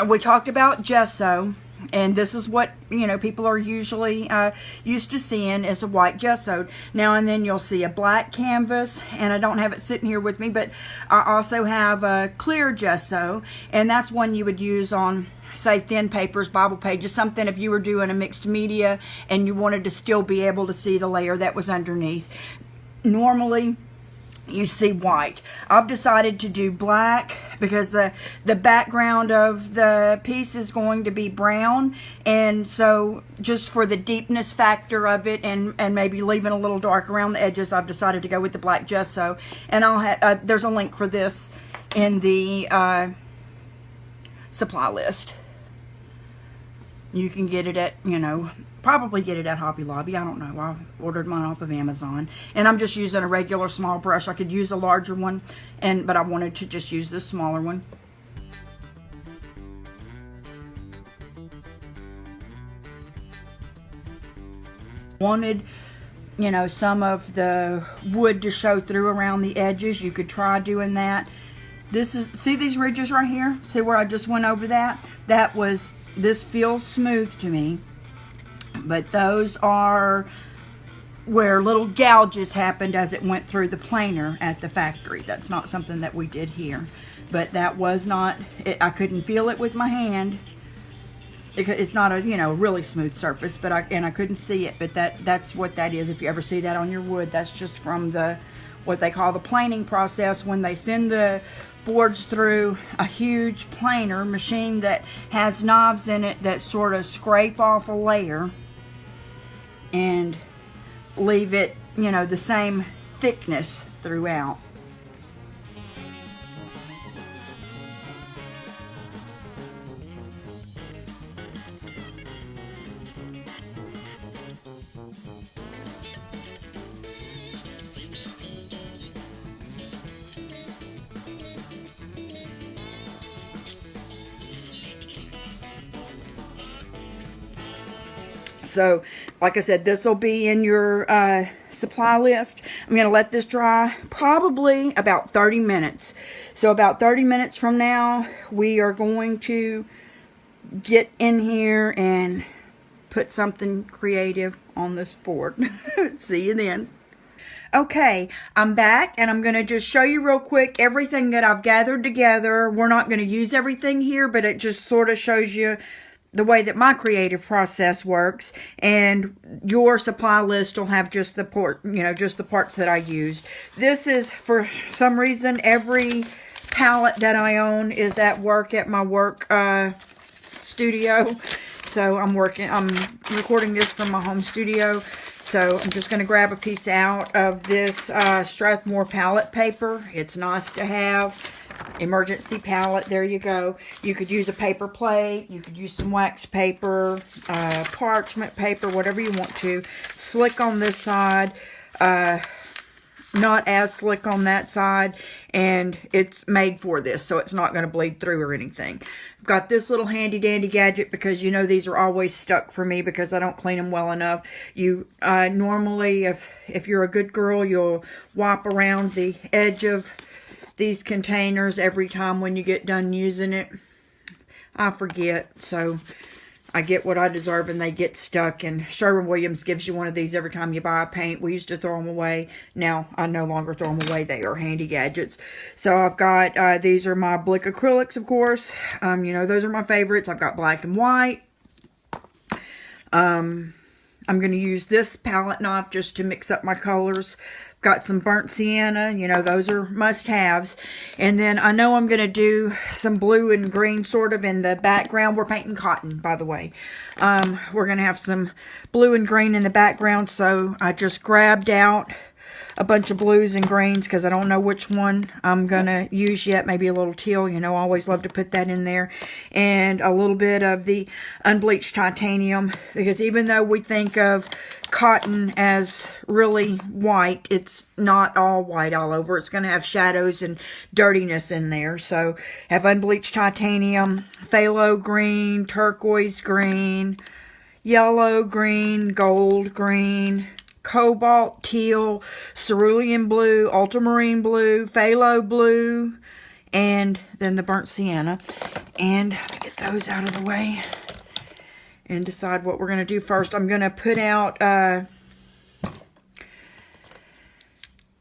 we talked about gesso. And this is what, you know, people are usually used to seeing is a white gesso. Now and then you'll see a black canvas, and I don't have it sitting here with me, but I also have a clear gesso, and that's one you would use on, say, thin papers, Bible pages, something if you were doing a mixed media and you wanted to still be able to see the layer that was underneath. Normally, you see white. I've decided to do black because the background of the piece is going to be brown, and so just for the deepness factor of it and maybe leaving a little dark around the edges, I've decided to go with the black gesso. And I'll have there's a link for this in the supply list. You can get it at, you know, probably get it at Hobby Lobby. I don't know. I ordered mine off of Amazon. And I'm just using a regular small brush. I could use a larger one, but I wanted to just use this smaller one. Wanted, you know, some of the wood to show through around the edges. You could try doing that. This is, see these ridges right here? See where I just went over that? This feels smooth to me, but those are where little gouges happened as it went through the planer at the factory. That's not something that we did here, but that was not, I couldn't feel it with my hand. It's not a, you know, really smooth surface, but I couldn't see it, but that's what that is. If you ever see that on your wood, that's just from what they call the planing process, when they send the boards through a huge planer machine that has knobs in it that sort of scrape off a layer and leave it, you know, the same thickness throughout. So, like I said, this will be in your supply list. I'm going to let this dry probably about 30 minutes. So about 30 minutes from now, we are going to get in here and put something creative on this board. See you then. Okay, I'm back, and I'm going to just show you real quick everything that I've gathered together. We're not going to use everything here, but it just sort of shows you the way that my creative process works, and your supply list will have just the just the parts that I used. This is, for some reason, every palette that I own is at work, at my work studio. So I'm recording this from my home studio. So I'm just going to grab a piece out of this Strathmore palette paper. It's nice to have. Emergency palette, there you go. You could use a paper plate, you could use some wax paper, parchment paper, whatever you want to. Slick on this side, not as slick on that side, and it's made for this, so it's not going to bleed through or anything. I've got this little handy dandy gadget because, you know, these are always stuck for me because I don't clean them well enough. You normally, if you're a good girl, you'll wipe around the edge of these containers every time when you get done using it. I forget, so I get what I deserve and they get stuck. And Sherwin-Williams gives you one of these every time you buy a paint. We used to throw them away. Now I no longer throw them away. They are handy gadgets. So I've got, these are my Blick acrylics, of course. You know, those are my favorites. I've got black and white. I'm going to use this palette knife just to mix up my colors. Got some burnt sienna, you know, those are must-haves. And then I know I'm going to do some blue and green sort of in the background. We're painting cotton, by the way. We're going to have some blue and green in the background, so I just grabbed out a bunch of blues and greens because I don't know which one I'm going to use yet. Maybe a little teal, you know, I always love to put that in there. And a little bit of the unbleached titanium, because even though we think of cotton as really white, it's not all white all over. It's going to have shadows and dirtiness in there. So have unbleached titanium, phthalo green, turquoise green, yellow green, gold green, cobalt teal, cerulean blue, ultramarine blue, phthalo blue, and then the burnt sienna. And get those out of the way and decide what we're going to do first. I'm going to put out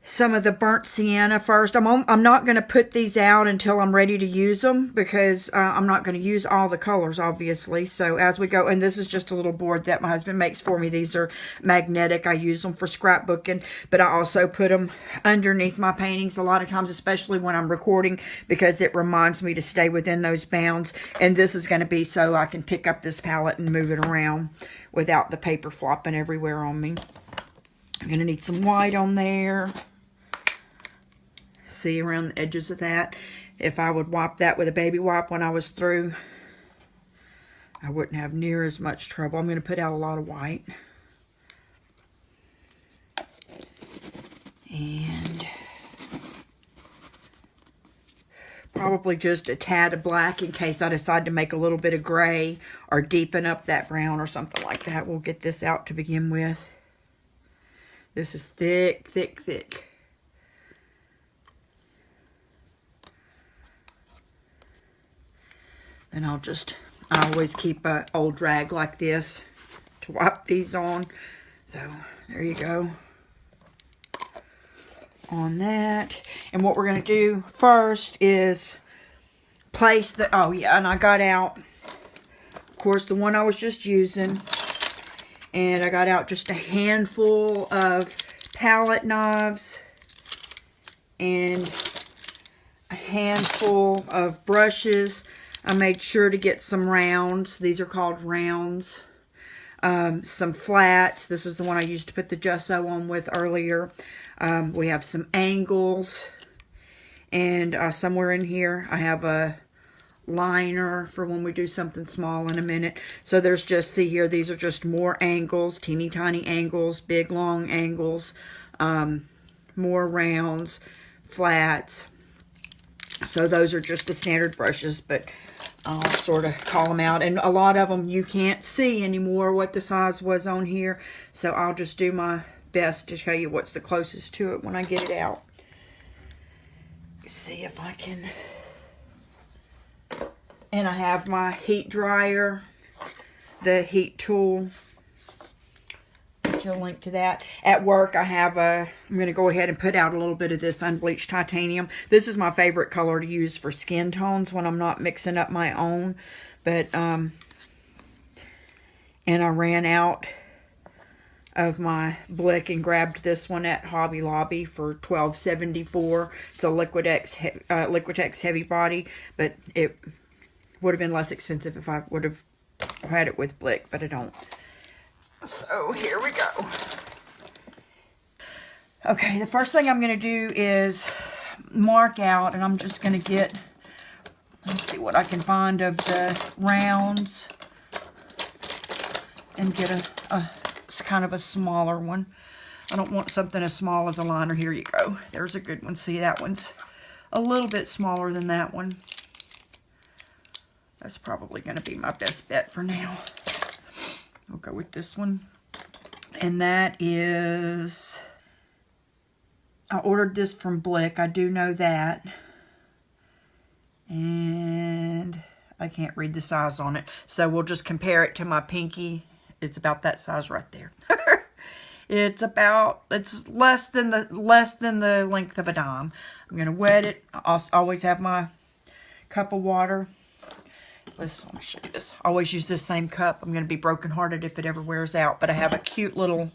some of the burnt sienna first. I'm not going to put these out until I'm ready to use them, because I'm not going to use all the colors, obviously. So as we go, and this is just a little board that my husband makes for me. These are magnetic. I use them for scrapbooking, but I also put them underneath my paintings a lot of times, especially when I'm recording, because it reminds me to stay within those bounds. And this is going to be so I can pick up this palette and move it around without the paper flopping everywhere on me. I'm going to need some white on there. See, around the edges of that. If I would wipe that with a baby wipe when I was through, I wouldn't have near as much trouble. I'm going to put out a lot of white. And probably just a tad of black in case I decide to make a little bit of gray or deepen up that brown or something like that. We'll get this out to begin with. This is thick, thick, thick. And I always keep an old rag like this to wipe these on. So there you go on that. And what we're going to do first is place the, oh yeah, and I got out, of course, the one I was just using. And I got out just a handful of palette knives and a handful of brushes. I made sure to get some rounds. These are called rounds. Some flats. This is the one I used to put the gesso on with earlier. We have some angles. And somewhere in here, I have a liner for when we do something small in a minute. So there's just, see here, these are just more angles. Teeny tiny angles. Big long angles. More rounds. Flats. So those are just the standard brushes, but I'll sort of call them out. And a lot of them you can't see anymore what the size was on here. So I'll just do my best to tell you what's the closest to it when I get it out. See if I can. And I have my heat dryer, the heat tool. A link to that. At work I have I'm going to go ahead and put out a little bit of this unbleached titanium. This is my favorite color to use for skin tones when I'm not mixing up my own. But and I ran out of my Blick and grabbed this one at Hobby Lobby for $12.74. It's a Liquitex heavy body, but it would have been less expensive if I would have had it with Blick, but I don't. So here we go. Okay, the first thing I'm going to do is mark out, and I'm just going to get, let's see what I can find of the rounds, and get it's kind of a smaller one. I don't want something as small as a liner. Here you go. There's a good one. See, that one's a little bit smaller than that one. That's probably going to be my best bet for now. We'll go with this one. And that is, I ordered this from Blick. I do know that. And I can't read the size on it. So we'll just compare it to my pinky. It's about that size right there. It's less than the length of a dime. I'm going to wet it. I always have my cup of water. Let me show you this. I always use this same cup. I'm going to be brokenhearted if it ever wears out. But I have a cute little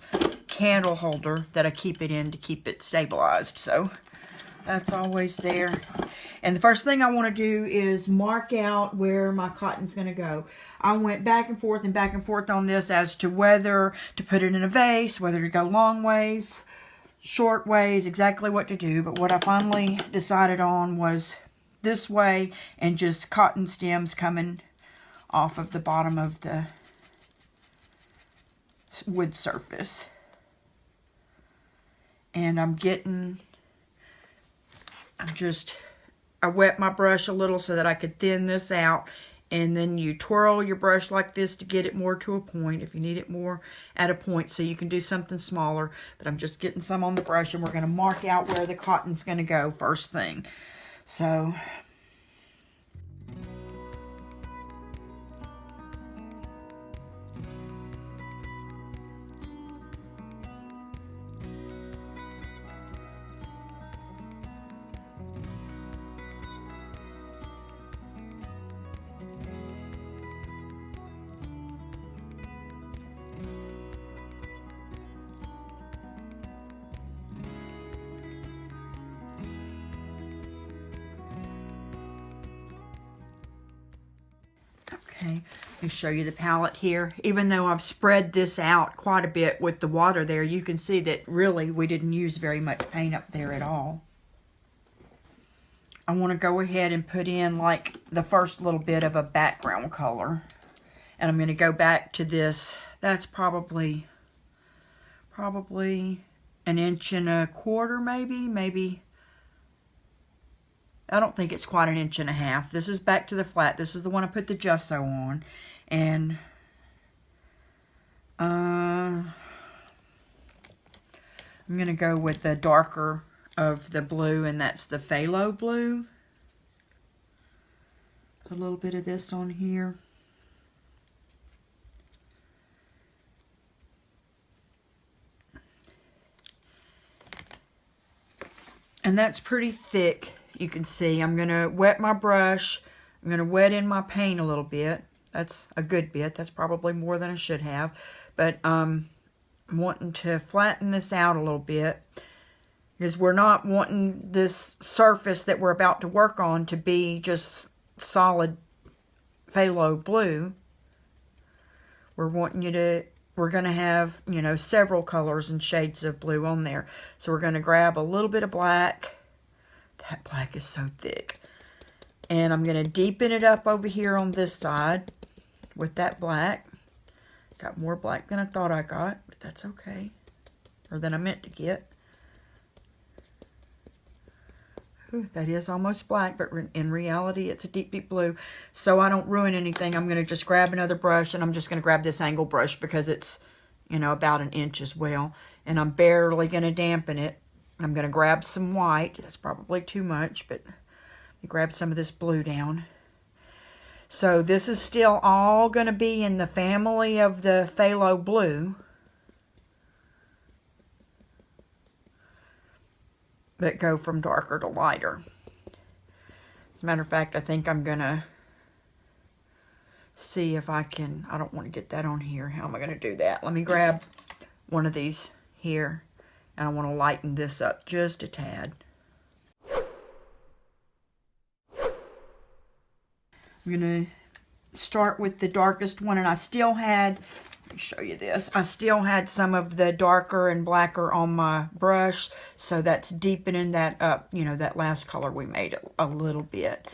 candle holder that I keep it in to keep it stabilized. So that's always there. And the first thing I want to do is mark out where my cotton's going to go. I went back and forth on this as to whether to put it in a vase, whether to go long ways, short ways, exactly what to do. But what I finally decided on was this way, and just cotton stems coming off of the bottom of the wood surface. And I wet my brush a little so that I could thin this out, and then you twirl your brush like this to get it more to a point if you need it more at a point, so you can do something smaller. But I'm just getting some on the brush, and we're going to mark out where the cotton's going to go first thing. So Okay, let me show you the palette here. Even though I've spread this out quite a bit with the water there, you can see that really we didn't use very much paint up there at all. I want to go ahead and put in like the first little bit of a background color. And I'm going to go back to this. That's probably 1.25 inches, maybe. I don't think it's quite 1.5 inches. This is back to the flat. This is the one I put the gesso on. And I'm going to go with the darker of the blue, and that's the phthalo blue. Put a little bit of this on here. And that's pretty thick. You can see I'm going to wet my brush. I'm going to wet in my paint a little bit. That's a good bit. That's probably more than I should have. But I'm wanting to flatten this out a little bit, because we're not wanting this surface that we're about to work on to be just solid phthalo blue. We're wanting we're going to have, you know, several colors and shades of blue on there. So we're going to grab a little bit of black. That black is so thick. And I'm going to deepen it up over here on this side with that black. Got more black than I thought I got, but that's okay. Or than I meant to get. Ooh, that is almost black, but in reality it's a deep, deep blue. So I don't ruin anything. I'm going to just grab another brush, and I'm just going to grab this angle brush because it's, you know, about 1 inch as well. And I'm barely going to dampen it. I'm going to grab some white. That's probably too much, but grab some of this blue down. So this is still all going to be in the family of the phthalo blue, but go from darker to lighter. As a matter of fact, I think I'm going to see if I can, I don't want to get that on here. How am I going to do that? Let me grab one of these here, and I want to lighten this up just a tad. I'm going to start with the darkest one, and I still had, let me show you this, I still had some of the darker and blacker on my brush, so that's deepening that up, you know, that last color we made a little bit.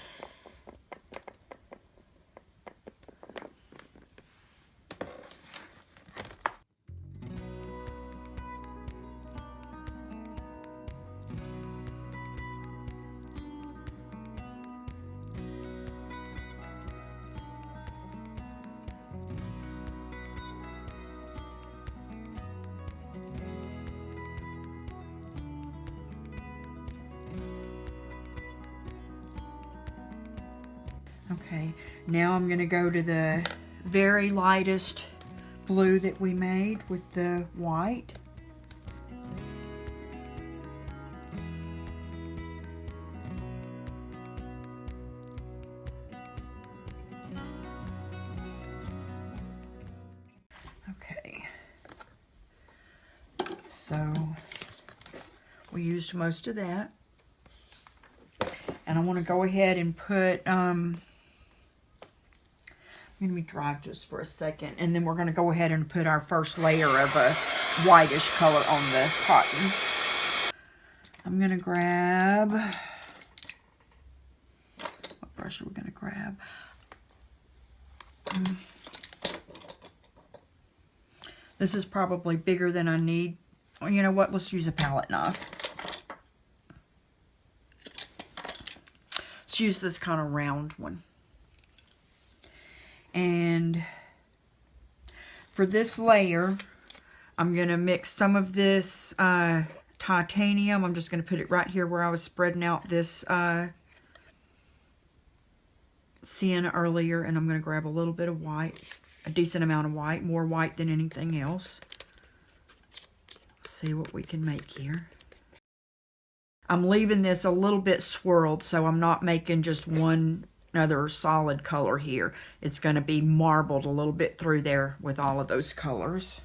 Okay, now I'm going to go to the very lightest blue that we made with the white. Okay, so we used most of that. And I want to go ahead and put, I'm going to be dry just for a second, and then we're going to go ahead and put our first layer of a whitish color on the cotton. I'm going to grab, what brush are we going to grab? This is probably bigger than I need. Well, you know what? Let's use a palette knife. Let's use this kind of round one. And for this layer, I'm going to mix some of this titanium. I'm just going to put it right here where I was spreading out this sienna earlier. And I'm going to grab a little bit of white, a decent amount of white, more white than anything else. Let's see what we can make here. I'm leaving this a little bit swirled, so I'm not making just one other solid color here. It's going to be marbled a little bit through there with all of those colors.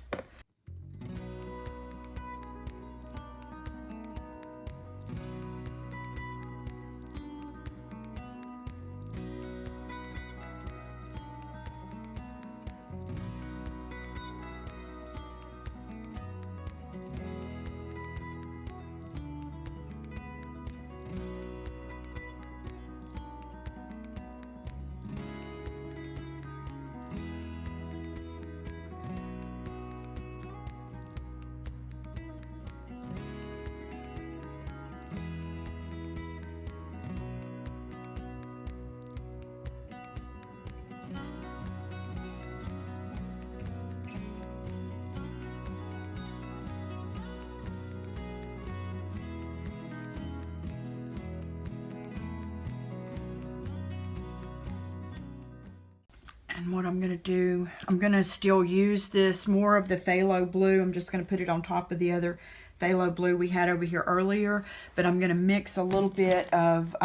And what I'm going to do, I'm going to still use this, more of the phthalo blue. I'm just going to put it on top of the other phthalo blue we had over here earlier. But I'm going to mix a little bit of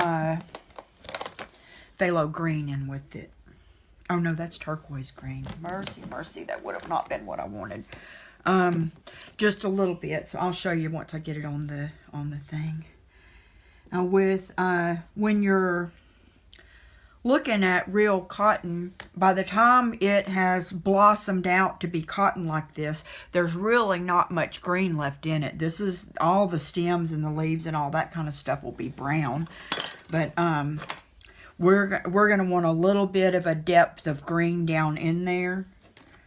phthalo green in with it. Oh no, that's turquoise green. Mercy, mercy, that would have not been what I wanted. Just a little bit. So I'll show you once I get it on the thing. Now with, when you're looking at real cotton, by the time it has blossomed out to be cotton like this, there's really not much green left in it. This is all the stems and the leaves and all that kind of stuff will be brown. But we're going to want a little bit of a depth of green down in there.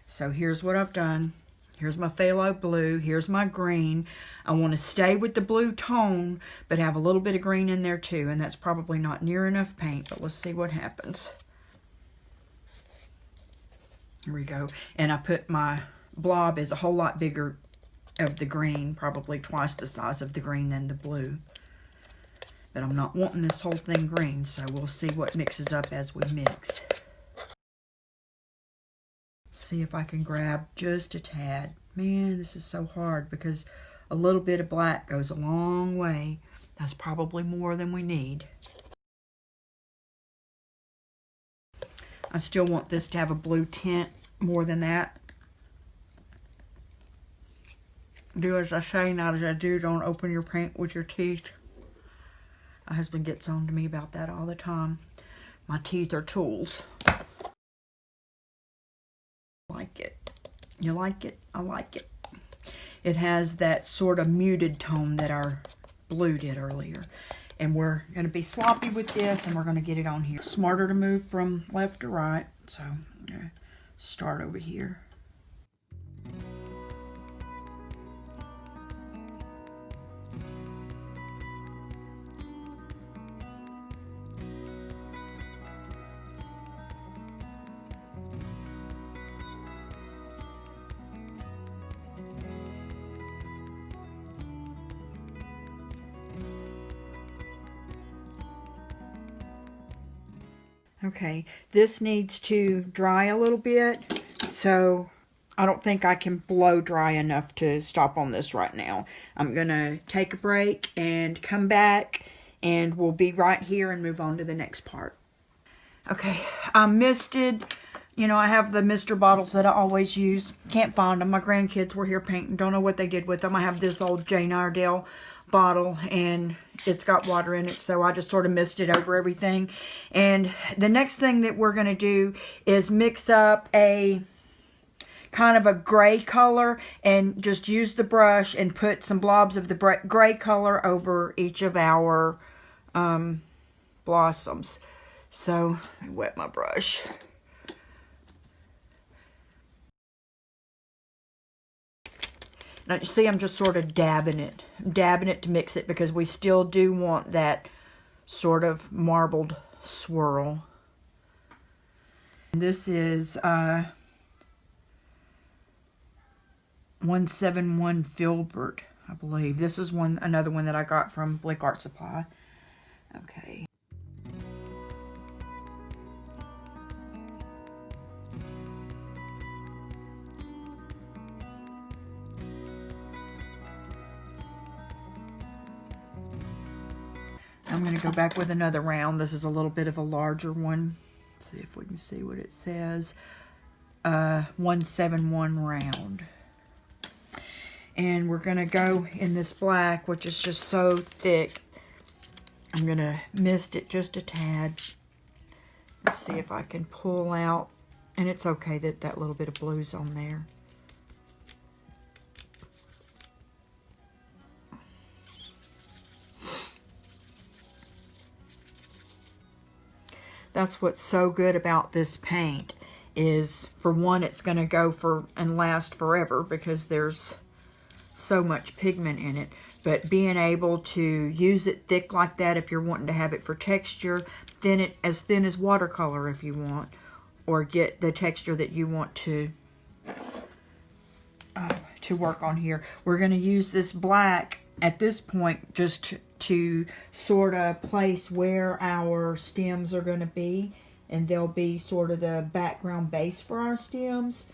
So here's what I've done. Here's my phthalo blue. Here's my green. I want to stay with the blue tone, but have a little bit of green in there too. And that's probably not near enough paint, but let's see what happens. Here we go. And I put my blob is a whole lot bigger of the green, probably twice the size of the green than the blue. But I'm not wanting this whole thing green, so we'll see what mixes up as we mix. See if I can grab just a tad. Man, this is so hard because a little bit of black goes a long way. That's probably more than we need. I still want this to have a blue tint more than that. Do as I say, not as I do. Don't open your paint with your teeth. My husband gets on to me about that all the time. My teeth are tools. Like it. You like it? I like it. It has that sort of muted tone that our blue did earlier. And we're going to be sloppy with this, and we're going to get it on here. Smarter to move from left to right. So I'm going to start over here. Okay, this needs to dry a little bit, so I don't think I can blow dry enough to stop on this right now. I'm going to take a break and come back, and we'll be right here and move on to the next part. Okay, I misted. You know, I have the mister bottles that I always use. Can't find them. My grandkids were here painting. Don't know what they did with them. I have this old Jane Iredale bottle, and it's got water in it, so I just sort of misted over everything. And the next thing that we're going to do is mix up a kind of a gray color, and just use the brush and put some blobs of the gray color over each of our blossoms. So I wet my brush. Now you see, I'm just sort of dabbing it to mix it, because we still do want that sort of marbled swirl. This is 171 Filbert, I believe. This is another one that I got from Blick Art Supply. Okay. I'm going to go back with another round. This is a little bit of a larger one. Let's see if we can see what it says. 171 round. And we're going to go in this black, which is just so thick. I'm going to mist it just a tad. Let's see if I can pull out. And it's okay that that little bit of blue's on there. That's what's so good about this paint is, for one, it's going to go for and last forever because there's so much pigment in it. But being able to use it thick like that if you're wanting to have it for texture, as thin as watercolor if you want, or get the texture that you want to work on here. We're going to use this black at this point just to sort of place where our stems are going to be. and they'll be sort of the background base for our stems.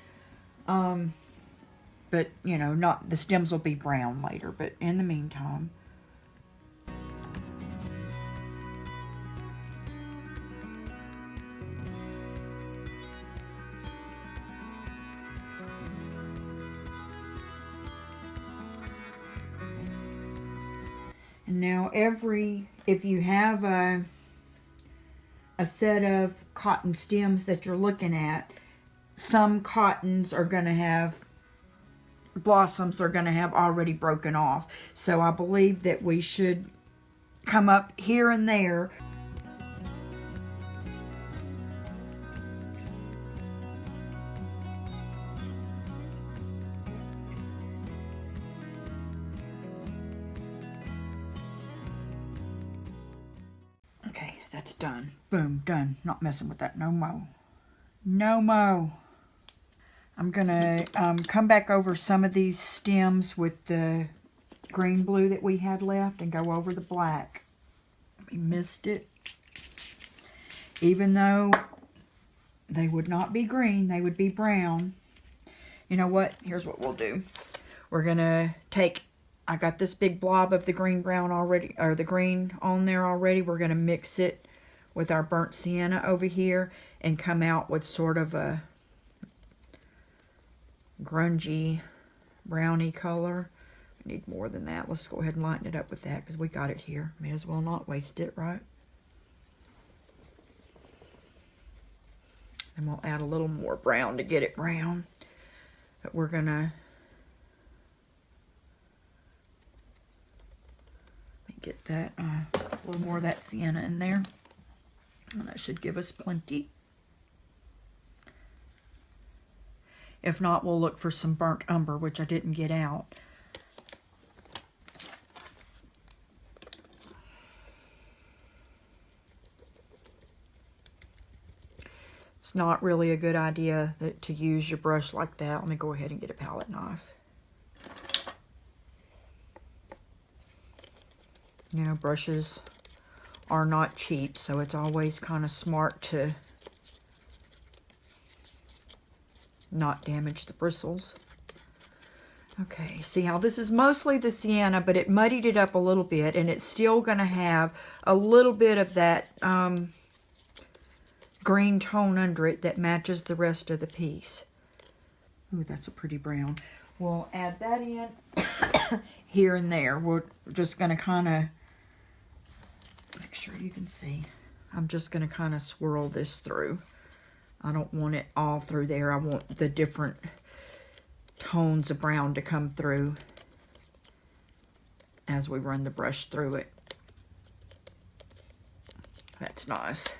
But, you know, not the stems will be brown later, but in the meantime. And now if you have a set of cotton stems that you're looking at, some cottons are going to have blossoms are going to have already broken off. So I believe that we should come up here and there. Okay, that's done. Boom, done. Not messing with that no more. No more. I'm going to come back over some of these stems with the green blue that we had left and go over the black. We missed it. Even though they would not be green, they would be brown. You know what? Here's what we'll do. We're going to take, I got this big blob of the green brown already, or the green on there already. We're going to mix it with our burnt sienna over here and come out with sort of a grungy browny color. We need more than that. Let's go ahead and lighten it up with that because we got it here. May as well not waste it, right? And we'll add a little more brown to get it brown. But we're gonna get that a little more of that sienna in there. And that should give us plenty. If not, we'll look for some burnt umber, which I didn't get out. It's not really a good idea to use your brush like that. Let me go ahead and get a palette knife. You know, brushes are not cheap, so it's always kind of smart to not damage the bristles. Okay, see how this is mostly the sienna, but it muddied it up a little bit, and it's still going to have a little bit of that green tone under it that matches the rest of the piece. Ooh, that's a pretty brown. We'll add that in here and there. We're just going to kind of make sure you can see. I'm just going to kind of swirl this through. I don't want it all through there. I want the different tones of brown to come through as we run the brush through it. That's nice.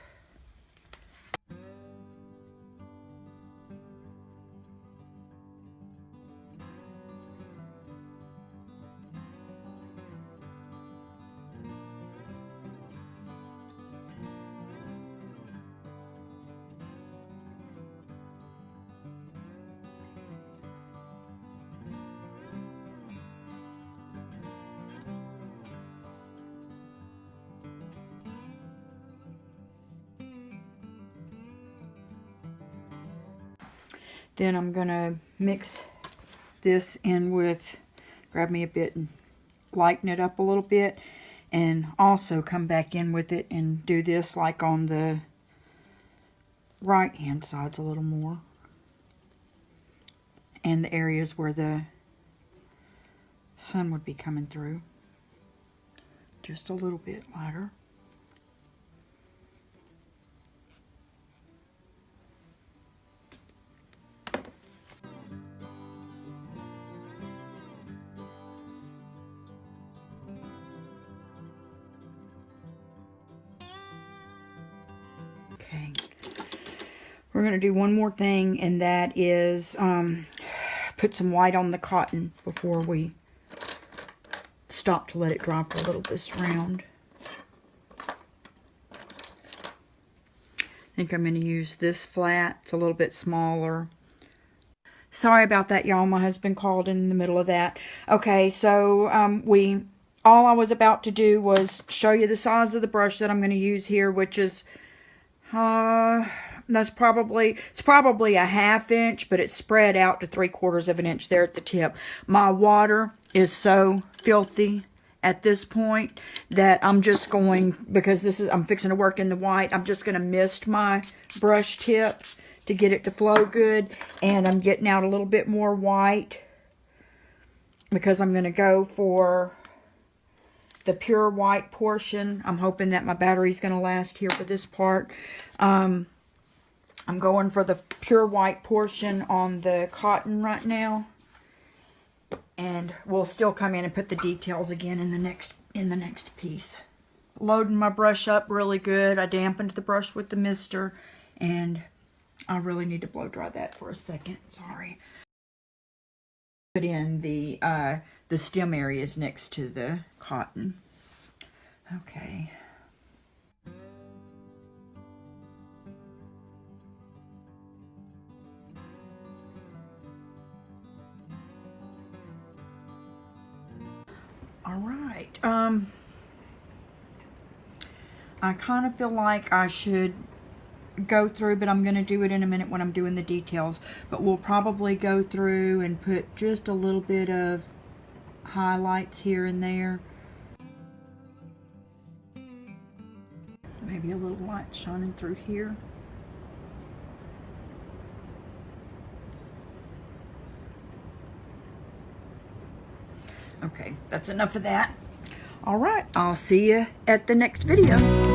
Then I'm going to mix this in with, grab me a bit and lighten it up a little bit. And also come back in with it and do this like on the right hand sides a little more. And the areas where the sun would be coming through. Just a little bit lighter. Okay, we're going to do one more thing, and that is put some white on the cotton before we stop to let it dry for a little this round. I think I'm going to use this flat. It's a little bit smaller. Sorry about that, y'all. My husband called in the middle of that. Okay, so all I was about to do was show you the size of the brush that I'm going to use here, which is It's probably a 1/2 inch, but it's spread out to 3/4 of an inch there at the tip. My water is so filthy at this point that I'm just going, because I'm fixing to work in the white, I'm just going to mist my brush tip to get it to flow good. And I'm getting out a little bit more white because I'm going to go for the pure white portion. I'm hoping that my battery's going to last here for this part. I'm going for the pure white portion on the cotton right now. And we'll still come in and put the details again in the next piece. Loading my brush up really good. I dampened the brush with the mister, and I really need to blow dry that for a second. Sorry. Put in the stem areas next to the cotton. Okay. All right. I kind of feel like I should go through, but I'm going to do it in a minute when I'm doing the details. But we'll probably go through and put just a little bit of highlights here and there. Maybe a little light shining through here. Okay, that's enough of that. All right, I'll see you at the next video.